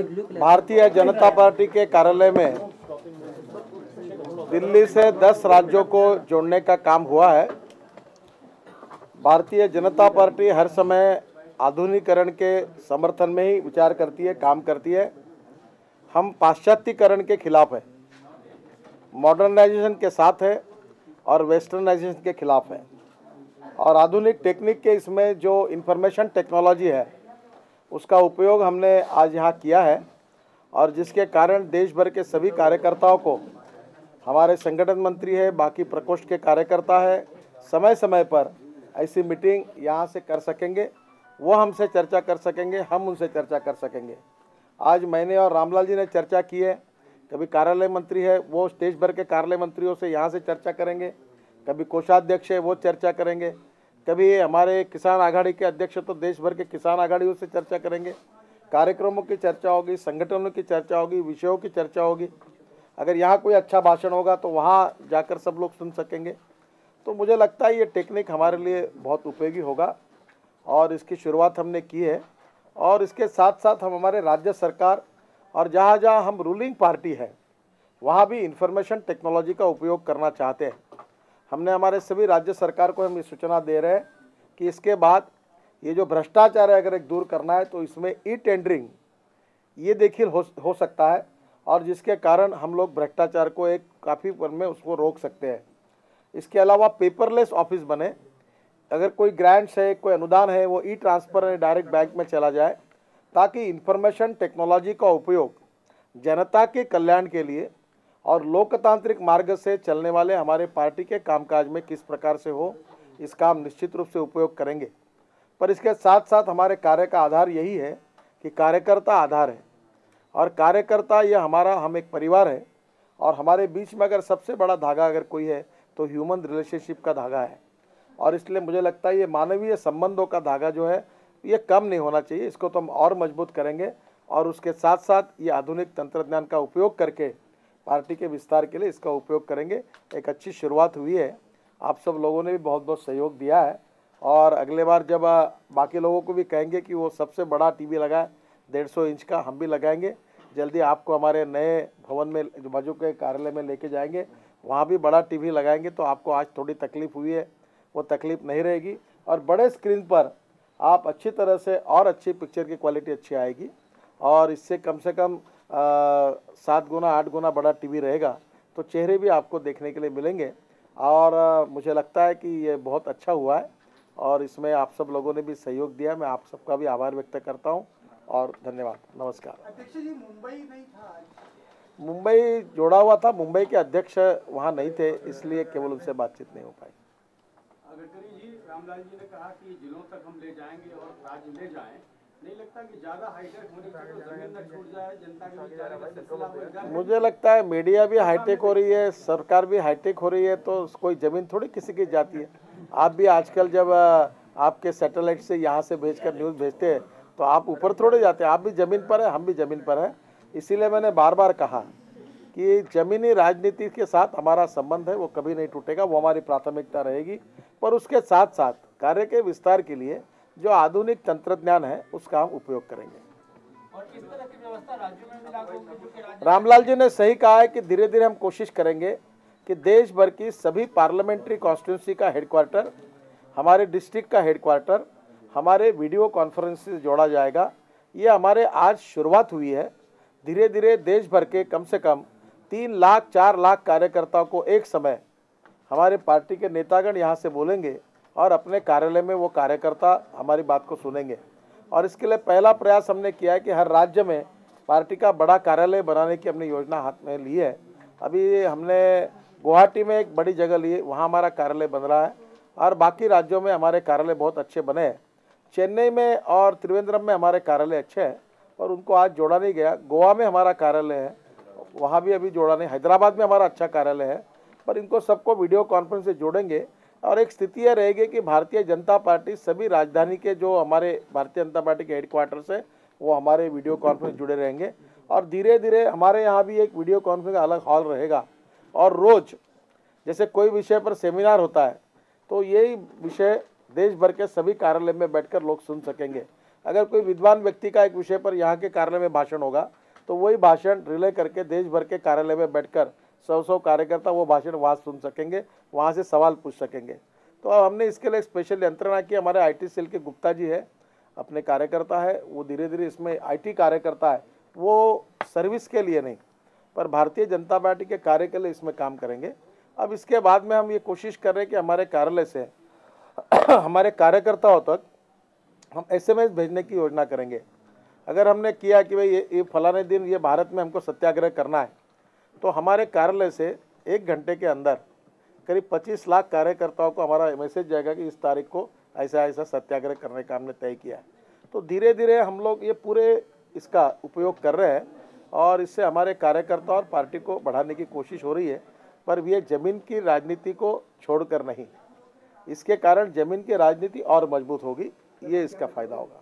Bharatiya Janata party के कार्यालय में दिल्ली से 10 राज्यों को जोड़ने का काम हुआ है। भारतीय जनता पार्टी हर समय आधुनिकीकरण के समर्थन में ही विचार करती है, काम करती है। हम पाश्चात्यकरण के खिलाफ है, मॉडर्नाइजेशन के साथ है और वेस्टर्नाइजेशन के खिलाफ है। और आधुनिक टेक्निक के इसमें जो इंफॉर्मेशन टेक्नोलॉजी है उसका उपयोग हमने आज यहाँ किया है, और जिसके कारण देश भर के सभी कार्यकर्ताओं को, हमारे संगठन मंत्री है, बाकी प्रकोष्ठ के कार्यकर्ता है, समय समय पर ऐसी मीटिंग यहाँ से कर सकेंगे। वो हमसे चर्चा कर सकेंगे, हम उनसे चर्चा कर सकेंगे। आज मैंने और रामलाल जी ने चर्चा की है। कभी कार्यालय मंत्री है वो देश भर के कार्यालय मंत्रियों से यहाँ से चर्चा करेंगे, कभी कोषाध्यक्ष है वो चर्चा करेंगे, कभी हमारे किसान आघाड़ी के अध्यक्ष तो देश भर के किसान आघाड़ियों से चर्चा करेंगे। कार्यक्रमों की चर्चा होगी, संगठनों की चर्चा होगी, विषयों की चर्चा होगी। अगर यहाँ कोई अच्छा भाषण होगा तो वहाँ जाकर सब लोग सुन सकेंगे। तो मुझे लगता है ये टेक्निक हमारे लिए बहुत उपयोगी होगा और इसकी शुरुआत हमने की है। और इसके साथ साथ हम हमारे राज्य सरकार और जहाँ जहाँ हम रूलिंग पार्टी है वहाँ भी इंफॉर्मेशन टेक्नोलॉजी का उपयोग करना चाहते हैं। हमने हमारे सभी राज्य सरकार को हम ये सूचना दे रहे हैं कि इसके बाद ये जो भ्रष्टाचार है अगर एक दूर करना है तो इसमें ई टेंडरिंग ये देखिए हो सकता है, और जिसके कारण हम लोग भ्रष्टाचार को एक काफ़ी पर में उसको रोक सकते हैं। इसके अलावा पेपरलेस ऑफिस बने, अगर कोई ग्रांट्स है, कोई अनुदान है, वो ई ट्रांसफ़र है, डायरेक्ट बैंक में चला जाए, ताकि इंफॉर्मेशन टेक्नोलॉजी का उपयोग जनता के कल्याण के लिए और लोकतांत्रिक मार्ग से चलने वाले हमारे पार्टी के कामकाज में किस प्रकार से हो, इसका हम निश्चित रूप से उपयोग करेंगे। पर इसके साथ साथ हमारे कार्य का आधार यही है कि कार्यकर्ता आधार है, और कार्यकर्ता ये हमारा, हम एक परिवार है, और हमारे बीच में अगर सबसे बड़ा धागा अगर कोई है तो ह्यूमन रिलेशनशिप का धागा है। और इसलिए मुझे लगता है ये मानवीय संबंधों का धागा जो है ये कम नहीं होना चाहिए, इसको तो हम और मजबूत करेंगे। और उसके साथ साथ ये आधुनिक तंत्रज्ञान का उपयोग करके पार्टी के विस्तार के लिए इसका उपयोग करेंगे। एक अच्छी शुरुआत हुई है, आप सब लोगों ने भी बहुत बहुत सहयोग दिया है, और अगले बार जब बाकी लोगों को भी कहेंगे कि वो सबसे बड़ा टीवी लगाए 150 इंच का, हम भी लगाएंगे। जल्दी आपको हमारे नए भवन में जो बाजू के कार्यालय में लेके जाएंगे, वहाँ भी बड़ा टीवी लगाएंगे। तो आपको आज थोड़ी तकलीफ़ हुई है, वो तकलीफ़ नहीं रहेगी, और बड़े स्क्रीन पर आप अच्छी तरह से और अच्छी पिक्चर की क्वालिटी अच्छी आएगी। और इससे कम से कम 7 गुना 8 गुना बड़ा टीवी रहेगा, तो चेहरे भी आपको देखने के लिए मिलेंगे। और मुझे लगता है कि ये बहुत अच्छा हुआ है, और इसमें आप सब लोगों ने भी सहयोग दिया। मैं आप सबका भी आभार व्यक्त करता हूँ और धन्यवाद। नमस्कार। अध्यक्ष जी, मुंबई नहीं था आज? मुंबई जोड़ा हुआ था, मुंबई के अध्यक्ष वहाँ नहीं थे, इसलिए केवल उनसे बातचीत नहीं हो पाई। गडकरी जी, रामलाल जी ने कहा कि जिलों तक हम ले जाएंगे और राज्य ले जाएं, नहीं लगता कि ज्यादा हाईटेक होने से तो जमीन न छूट जाए, जनता के विचार का सिलसिला बढ़ जाए? मुझे लगता है मीडिया भी हाईटेक हो रही है, सरकार भी हाईटेक हो रही है, तो कोई ज़मीन थोड़ी किसी की जाती है। आप भी आजकल जब आपके सैटेलाइट से यहाँ से भेजकर न्यूज़ भेजते हैं तो आप ऊपर थोड़े जाते हैं, आप भी ज़मीन पर है, हम भी ज़मीन पर है। इसीलिए मैंने बार बार कहा कि ज़मीनी राजनीति के साथ हमारा संबंध है, वो कभी नहीं टूटेगा, वो हमारी प्राथमिकता रहेगी। पर उसके साथ साथ कार्य के विस्तार के लिए जो आधुनिक तंत्रज्ञान है उसका हम उपयोग करेंगे। और किस तरह की व्यवस्था राज्यों में भी लागू होगी? रामलाल जी ने सही कहा है कि धीरे धीरे हम कोशिश करेंगे कि देश भर की सभी पार्लियामेंट्री कॉन्स्टिट्यूंसी का हेडक्वार्टर, हमारे डिस्ट्रिक्ट का हेडक्वार्टर, हमारे वीडियो कॉन्फ्रेंस से जोड़ा जाएगा। ये हमारे आज शुरुआत हुई है। धीरे धीरे देश भर के कम से कम 3 लाख 4 लाख कार्यकर्ताओं को एक समय हमारे पार्टी के नेतागण यहाँ से बोलेंगे, और अपने कार्यालय में वो कार्यकर्ता हमारी बात को सुनेंगे। और इसके लिए पहला प्रयास हमने किया है कि हर राज्य में पार्टी का बड़ा कार्यालय बनाने की हमने योजना हाथ में ली है। अभी हमने गुवाहाटी में एक बड़ी जगह ली है, वहाँ हमारा कार्यालय बन रहा है, और बाकी राज्यों में हमारे कार्यालय बहुत अच्छे बने हैं। चेन्नई में और त्रिवेंद्रम में हमारे कार्यालय अच्छे हैं, पर उनको आज जोड़ा नहीं गया। गोवा में हमारा कार्यालय है, वहाँ भी अभी जोड़ा नहीं। हैदराबाद में हमारा अच्छा कार्यालय है, पर इनको सबको वीडियो कॉन्फ्रेंस से जोड़ेंगे। और एक स्थिति यह रहेगी कि भारतीय जनता पार्टी सभी राजधानी के जो हमारे भारतीय जनता पार्टी के हेडक्वार्टर्स है वो हमारे वीडियो कॉन्फ्रेंस जुड़े रहेंगे। और धीरे धीरे हमारे यहाँ भी एक वीडियो कॉन्फ्रेंस का अलग हॉल रहेगा, और रोज़ जैसे कोई विषय पर सेमिनार होता है तो यही विषय देश भर के सभी कार्यालय में बैठकर लोग सुन सकेंगे। अगर कोई विद्वान व्यक्ति का एक विषय पर यहाँ के कार्यालय में भाषण होगा तो वही भाषण रिले करके देश भर के कार्यालय में बैठकर 100 कार्यकर्ता वो भाषण वहाँ सुन सकेंगे, वहाँ से सवाल पूछ सकेंगे। तो अब हमने इसके लिए स्पेशल यंत्रणा की। हमारे IT सेल के गुप्ता जी है, अपने कार्यकर्ता है, वो धीरे धीरे इसमें IT कार्यकर्ता है, वो सर्विस के लिए नहीं पर भारतीय जनता पार्टी के कार्य के लिए इसमें काम करेंगे। अब इसके बाद में हम ये कोशिश कर रहे हैं कि हमारे कार्यालय से हमारे कार्यकर्ताओं तक हम SMS भेजने की योजना करेंगे। अगर हमने किया कि भाई ये फलाने दिन ये भारत में हमको सत्याग्रह करना है, तो हमारे कार्यालय से 1 घंटे के अंदर करीब 25 लाख कार्यकर्ताओं को हमारा मैसेज जाएगा कि इस तारीख को ऐसा ऐसा सत्याग्रह करने का हमने तय किया है। तो धीरे धीरे हम लोग ये पूरे इसका उपयोग कर रहे हैं और इससे हमारे कार्यकर्ता और पार्टी को बढ़ाने की कोशिश हो रही है, पर ये जमीन की राजनीति को छोड़कर नहीं। इसके कारण जमीन की राजनीति और मजबूत होगी, ये इसका फायदा होगा।